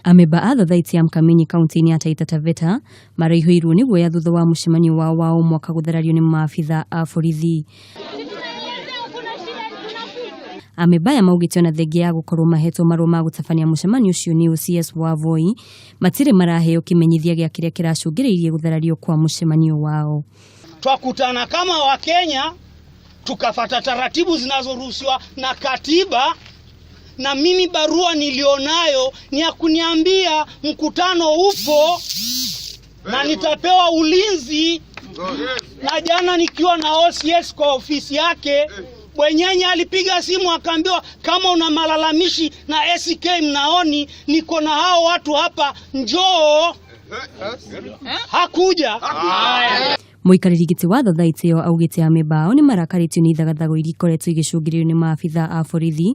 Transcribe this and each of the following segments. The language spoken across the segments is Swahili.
Ameba a thathaiti ya Mkamenyi kaunti-inĩ ya Taita Taveta maraihũirwo nĩ guoya thutha wa mũcemanio wao mwaka gũtharario nĩ maabitha a borithi. Ameba ya maugĩte ona thengia ya gũkorwo mahetwo marũa ma gũtabania mũcemanio ũcio nĩ OCS wa Voi matirĩ maraheo kĩmenyithia gĩa kĩrĩa kĩracũngĩrĩirie gũtharario kwa mũcemanio wao. Twakutana kama Wakenya tukafata taratibu zinazoruhusiwa na katiba, na mimi barua nilionayo ni ya kuniambia mkutano upo na nitapewa ulinzi. Na jana nikiwa na OCS kwa ofisi yake, Bwenyenye alipiga simu akaambiwa kama una malalamishi na SK Mnaoni, niko na hao watu hapa, njoo. Hakuja. Muikarĩri gĩtĩ wa thathaiti ĩyo augĩte Ameba ao nĩ marakarĩtio nĩ ithagathago iria ikoretwo igĩcũngĩrĩrio nĩ maabitha a borithi,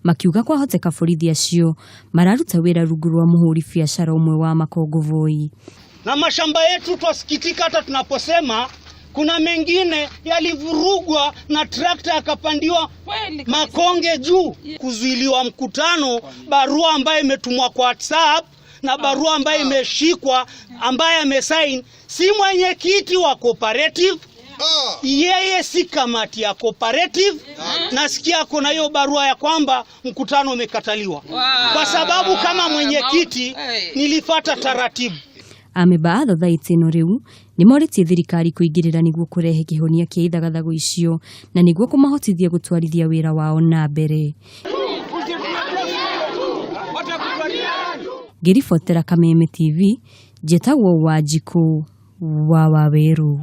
makiuga kwahoteka borithi acio mararuta wĩra rungu rwa mũhũri biacara ũmwe wa Makongo Voi. Na mashamba yetu twasikitika hata tunaposema kuna mengine yalivurugwa na trakta yakapandiwa makonge juu. Kuzuiliwa mkutano, barua ambayo imetumwa kwa WhatsApp na barua ambayo imeshikwa ambaye amesign si mwenyekiti wa cooperative, yeye si kamati ya cooperative. Nasikia kuna hiyo barua ya kwamba mkutano umekataliwa. Kwa sababu kama mwenyekiti nilifuata taratibu. Ameba a thathaiti ĩno rĩu nĩ morĩtie thirikari kũingĩrĩra nĩguo kũrehe kĩhonia kĩa ithagathago icio na nĩguo kũmahotithia gũtwarithia wĩra wao na mbere. Ngĩribotera Kameme TV, njĩtagwo Wanjikũ wa Waweru.